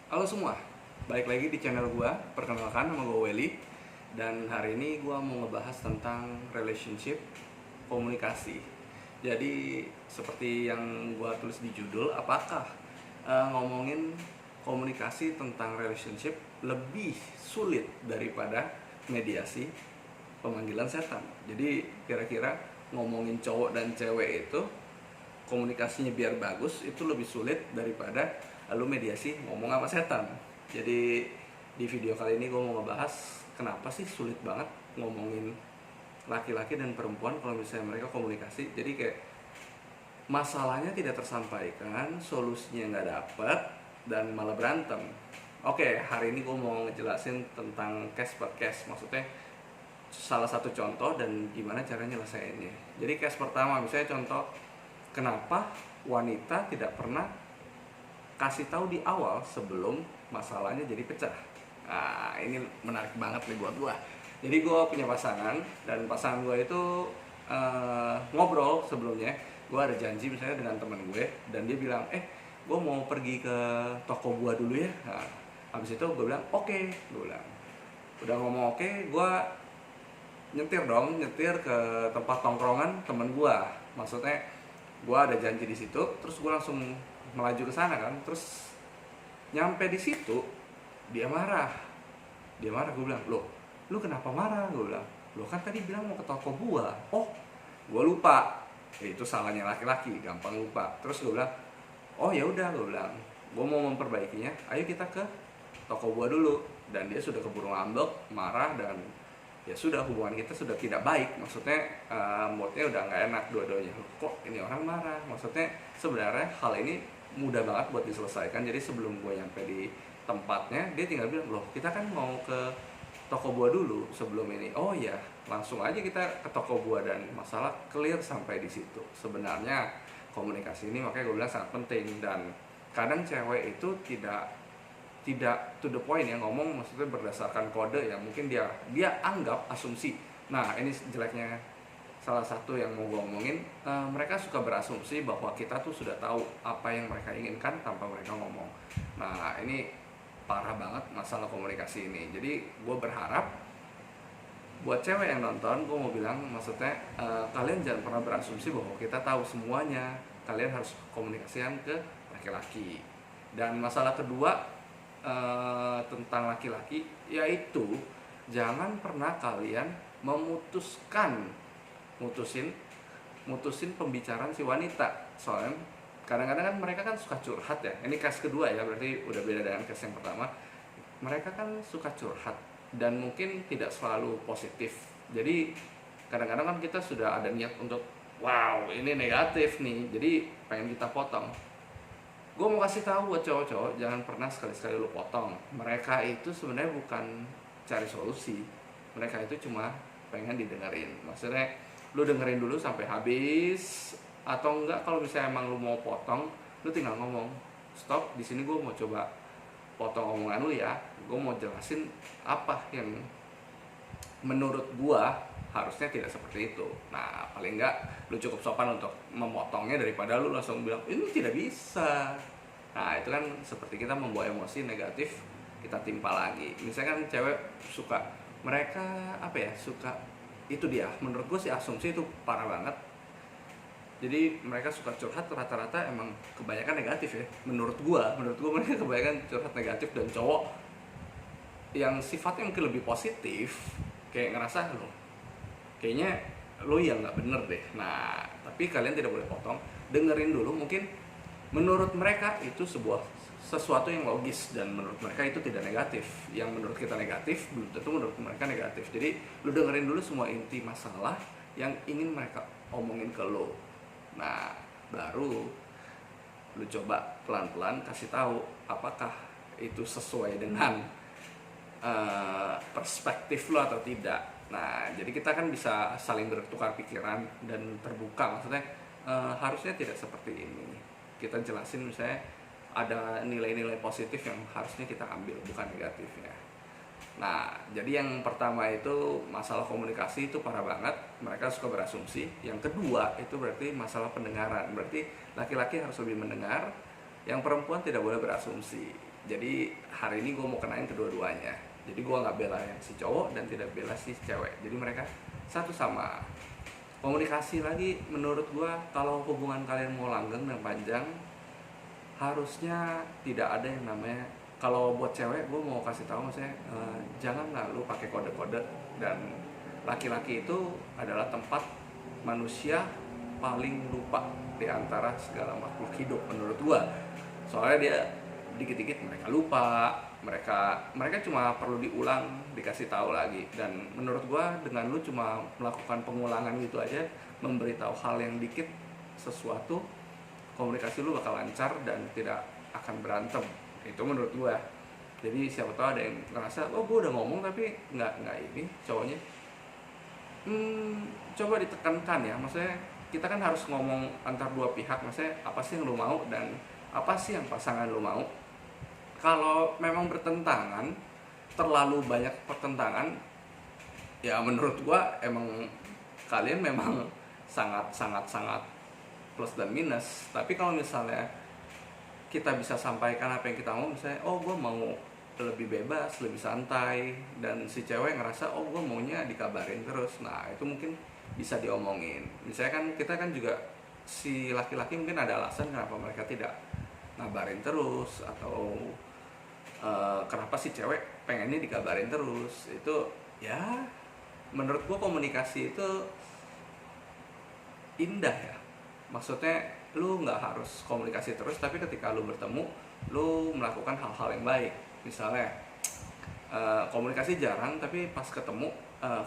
Halo semua, balik lagi di channel gua. Perkenalkan, nama gua Welly. Dan hari ini gua mau ngebahas tentang relationship, komunikasi. Jadi seperti yang gua tulis di judul, apakah ngomongin komunikasi tentang relationship lebih sulit daripada mediasi pemanggilan setan. Jadi kira-kira ngomongin cowok dan cewek itu komunikasinya biar bagus itu lebih sulit daripada lu mediasi ngomong sama setan. Jadi di video kali ini gue mau ngebahas kenapa sih sulit banget ngomongin laki-laki dan perempuan kalau misalnya mereka komunikasi. Jadi kayak masalahnya tidak tersampaikan, solusinya nggak dapet, dan malah berantem. Oke, hari ini gue mau ngejelasin tentang case per case, maksudnya salah satu contoh dan gimana cara nyelesainnya. Jadi case pertama, misalnya contoh, kenapa wanita tidak pernah kasih tahu di awal sebelum masalahnya jadi pecah. Nah, ini menarik banget nih buat gua. Jadi gua punya pasangan, dan pasangan gua itu ngobrol sebelumnya. Gua ada janji misalnya dengan teman gue, dan dia bilang, gua mau pergi ke toko buah dulu ya. Nah, habis itu gue bilang oke. Gue bilang udah ngomong oke, gua nyetir ke tempat tongkrongan temen gua. Maksudnya gua ada janji di situ, terus gua langsung melaju ke sana kan. Terus nyampe di situ dia marah. Gue bilang, loh lu kenapa marah? Gue bilang, lo kan tadi bilang mau ke toko buah. Oh, gue lupa. Itu salahnya laki-laki, gampang lupa. Terus gue bilang, oh ya udah, gue bilang gue mau memperbaikinya, ayo kita ke toko buah dulu. Dan dia sudah keburu ngambek, marah, dan ya sudah, hubungan kita sudah tidak baik. Maksudnya moodnya udah nggak enak dua-duanya. Kok ini orang marah? Maksudnya sebenarnya hal ini mudah banget buat diselesaikan. Jadi sebelum gue nyampe di tempatnya, dia tinggal bilang, loh kita kan mau ke toko buah dulu sebelum ini. Oh ya, langsung aja kita ke toko buah, dan masalah clear sampai di situ. Sebenarnya komunikasi ini makanya gue bilang sangat penting. Dan kadang cewek itu tidak to the point ya ngomong, maksudnya berdasarkan kode yang mungkin dia anggap asumsi. Nah, ini jeleknya salah satu yang mau gue omongin, mereka suka berasumsi bahwa kita tuh sudah tahu apa yang mereka inginkan tanpa mereka ngomong. Nah, ini parah banget masalah komunikasi ini. Jadi gue berharap buat cewek yang nonton, gue mau bilang, maksudnya kalian jangan pernah berasumsi bahwa kita tahu semuanya. Kalian harus komunikasikan ke laki-laki. Dan masalah kedua tentang laki-laki, yaitu jangan pernah kalian mutusin pembicaraan si wanita. Soalnya kadang-kadang kan mereka kan suka curhat ya. Ini case kedua ya, berarti udah beda dengan case yang pertama. Mereka kan suka curhat dan mungkin tidak selalu positif. Jadi kadang-kadang kan kita sudah ada niat untuk wow ini negatif nih, jadi pengen kita potong. Gue mau kasih tahu buat cowok-cowok, jangan pernah sekali-sekali lu potong. Mereka itu sebenarnya bukan cari solusi, mereka itu cuma pengen didengerin. Maksudnya lu dengerin dulu sampai habis, atau enggak kalau misalnya emang lu mau potong, lu tinggal ngomong, stop, di sini gue mau coba potong omongan lu ya. Gue mau jelasin apa yang menurut gue harusnya tidak seperti itu. Nah, paling enggak lu cukup sopan untuk memotongnya daripada lu langsung bilang ini tidak bisa. Nah, itu kan seperti kita membawa emosi negatif, kita timpa lagi. Misalkan cewek suka, mereka suka, itu dia, menurut gue sih asumsi itu parah banget. Jadi mereka suka curhat rata-rata emang kebanyakan negatif ya. Menurut gue mereka kebanyakan curhat negatif. Dan cowok yang sifatnya mungkin lebih positif kayak ngerasa loh, kayaknya lo yang nggak bener deh. Nah, tapi kalian tidak boleh potong, dengerin dulu. Mungkin menurut mereka itu sesuatu yang logis, dan menurut mereka itu tidak negatif. Yang menurut kita negatif belum tentu menurut mereka negatif. Jadi lu dengerin dulu semua inti masalah yang ingin mereka omongin ke lo. Nah, baru lu coba pelan-pelan kasih tahu apakah itu sesuai dengan perspektif lo atau tidak. Nah, jadi kita kan bisa saling bertukar pikiran dan terbuka. Maksudnya harusnya tidak seperti ini. Kita jelasin misalnya ada nilai-nilai positif yang harusnya kita ambil, bukan negatifnya. Nah, jadi yang pertama itu masalah komunikasi itu parah banget. Mereka suka berasumsi. Yang kedua itu berarti masalah pendengaran. Berarti laki-laki harus lebih mendengar. Yang perempuan tidak boleh berasumsi. Jadi hari ini gue mau kenain kedua-duanya. Jadi gue nggak bela yang si cowok dan tidak bela si cewek. Jadi mereka satu sama. Komunikasi lagi, menurut gue kalau hubungan kalian mau langgeng dan panjang, harusnya tidak ada yang namanya, kalau buat cewek gue mau kasih tahu maksudnya, janganlah lu pakai kode-kode. Dan laki-laki itu adalah tempat manusia paling lupa di antara segala makhluk hidup menurut gue. Soalnya dia dikit-dikit mereka lupa, mereka cuma perlu diulang, dikasih tahu lagi. Dan menurut gua dengan lu cuma melakukan pengulangan gitu aja, memberitahu hal yang dikit sesuatu, komunikasi lu bakal lancar dan tidak akan berantem. Itu menurut gua. Jadi siapa tahu ada yang ngerasa, oh gua udah ngomong tapi nggak ini cowoknya. Coba ditekankan ya, maksudnya kita kan harus ngomong antar dua pihak, maksudnya apa sih yang lu mau dan apa sih yang pasangan lu mau. Kalau memang bertentangan, terlalu banyak pertentangan, ya menurut gua emang kalian memang sangat plus dan minus. Tapi kalau misalnya kita bisa sampaikan apa yang kita mau, misalnya oh gua mau lebih bebas, lebih santai, dan si cewek ngerasa oh gua maunya dikabarin terus, nah itu mungkin bisa diomongin. Misalnya kan kita kan juga, si laki-laki mungkin ada alasan kenapa mereka tidak ngabarin terus, atau kenapa si cewek pengennya dikabarin terus. Itu ya menurut gua komunikasi itu indah ya, maksudnya lu nggak harus komunikasi terus, tapi ketika lu bertemu lu melakukan hal-hal yang baik. Misalnya komunikasi jarang tapi pas ketemu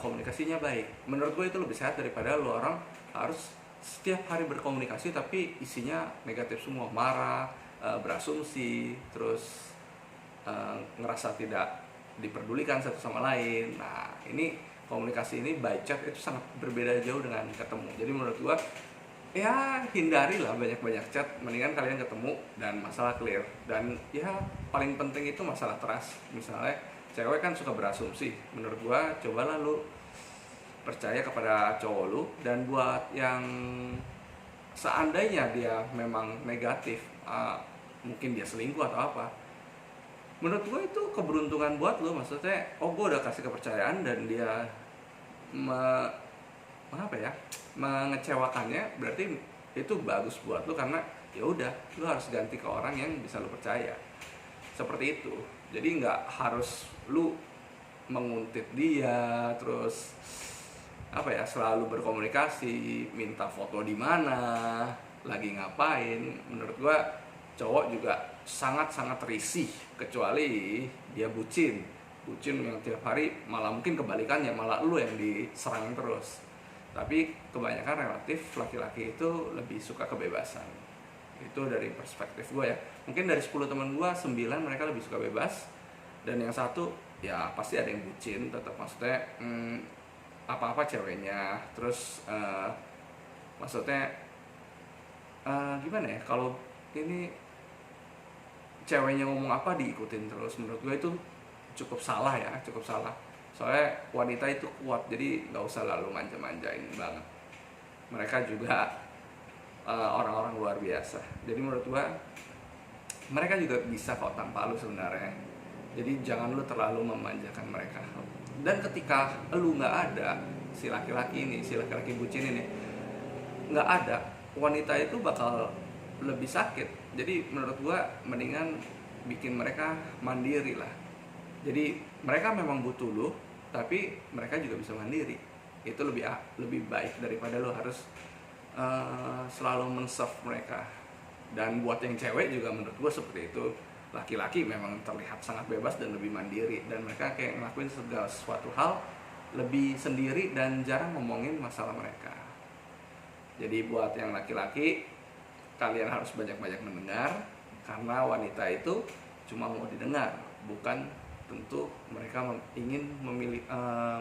komunikasinya baik. Menurut gue itu lebih sehat daripada lu orang harus setiap hari berkomunikasi tapi isinya negatif semua, marah, berasumsi, terus ngerasa tidak diperdulikan satu sama lain. Nah ini komunikasi ini by chat itu sangat berbeda jauh dengan ketemu. Jadi menurut gua ya hindarilah banyak-banyak chat, mendingan kalian ketemu dan masalah clear. Dan ya paling penting itu masalah trust. Misalnya cewek kan suka berasumsi, menurut gua cobalah lu percaya kepada cowok lu. Dan buat yang seandainya dia memang negatif, mungkin dia selingkuh atau apa, menurut gue itu keberuntungan buat lo. Maksudnya oh gue udah kasih kepercayaan dan dia mengecewakannya, berarti itu bagus buat lo, karena ya udah lo harus ganti ke orang yang bisa lo percaya. Seperti itu. Jadi nggak harus lo menguntit dia terus selalu berkomunikasi, minta foto di mana, lagi ngapain. Menurut gue cowok juga sangat risih, kecuali dia bucin yang tiap hari, malah mungkin kebalikannya, malah lu yang diserang terus. Tapi kebanyakan relatif laki-laki itu lebih suka kebebasan. Itu dari perspektif gue ya. Mungkin dari 10 teman gue 9 mereka lebih suka bebas, dan yang satu ya pasti ada yang bucin tetap. Maksudnya apa-apa ceweknya. Terus maksudnya gimana ya, kalau ini ceweknya ngomong apa diikutin terus. Menurut gue itu cukup salah ya, cukup salah. Soalnya wanita itu kuat, jadi nggak usah lalu manja-manjain banget. Mereka juga orang-orang luar biasa. Jadi menurut gue mereka juga bisa kok tanpa lu sebenarnya. Jadi jangan lu terlalu memanjakan mereka. Dan ketika lu nggak ada, si laki-laki bucin ini nggak ada, wanita itu bakal lebih sakit. Jadi menurut gua mendingan bikin mereka mandiri lah. Jadi mereka memang butuh lu, tapi mereka juga bisa mandiri. Itu lebih baik daripada lu harus selalu men-serve mereka. Dan buat yang cewek juga menurut gua seperti itu. Laki-laki memang terlihat sangat bebas dan lebih mandiri, dan mereka kayak ngelakuin segala sesuatu hal lebih sendiri dan jarang ngomongin masalah mereka. Jadi buat yang laki-laki, kalian harus banyak-banyak mendengar, karena wanita itu cuma mau didengar, bukan tentu mereka ingin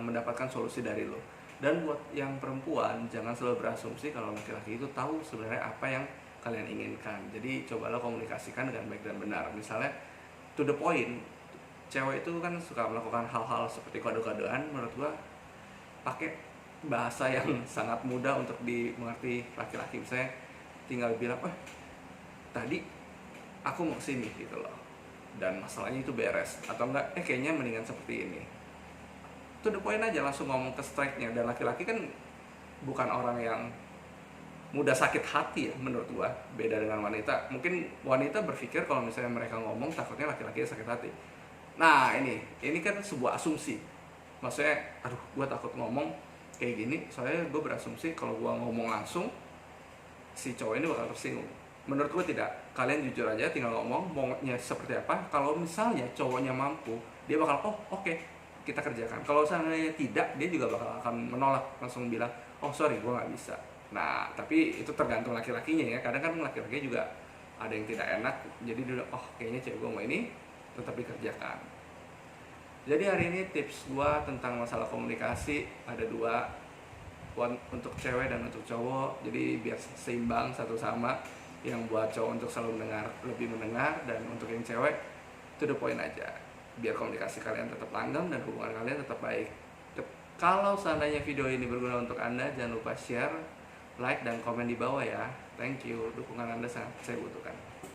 mendapatkan solusi dari lo. Dan buat yang perempuan, jangan selalu berasumsi kalau laki-laki itu tahu sebenarnya apa yang kalian inginkan. Jadi cobalah komunikasikan dengan baik dan benar. Misalnya to the point, cewek itu kan suka melakukan hal-hal seperti kode-kodean. Menurut gua pakai bahasa yang sangat mudah untuk dimengerti laki-laki. Misalnya tinggal bilang, tadi aku mau kesini gitu loh. dan masalahnya itu beres, atau enggak kayaknya mendingan seperti ini. To the point aja, langsung ngomong ke strike-nya. Dan laki-laki kan bukan orang yang mudah sakit hati ya menurut gua, beda dengan wanita. Mungkin wanita berpikir kalau misalnya mereka ngomong takutnya laki-laki sakit hati. Nah ini kan sebuah asumsi, maksudnya aduh gua takut ngomong kayak gini soalnya gue berasumsi kalau gua ngomong langsung si cowok ini bakal tersinggung. Menurut gue tidak, kalian jujur aja, tinggal ngomong maunya seperti apa. Kalau misalnya cowoknya mampu, dia bakal oke, kita kerjakan. Kalau seandainya tidak, dia juga bakal akan menolak, langsung bilang sorry gue nggak bisa. Nah tapi itu tergantung laki-lakinya ya, kadang kan laki-laki juga ada yang tidak enak, jadi dia bilang kayaknya cewek gue mau ini, tetap dikerjakan. Jadi hari ini tips gue tentang masalah komunikasi ada dua, untuk cewek dan untuk cowok, jadi biar seimbang satu sama. Yang buat cowok untuk selalu mendengar, lebih mendengar, dan untuk yang cewek to the point aja, biar komunikasi kalian tetap langgeng dan hubungan kalian tetap baik. Kalau seandainya video ini berguna untuk Anda, jangan lupa share, like, dan komen di bawah ya. Thank you, dukungan Anda sangat saya butuhkan.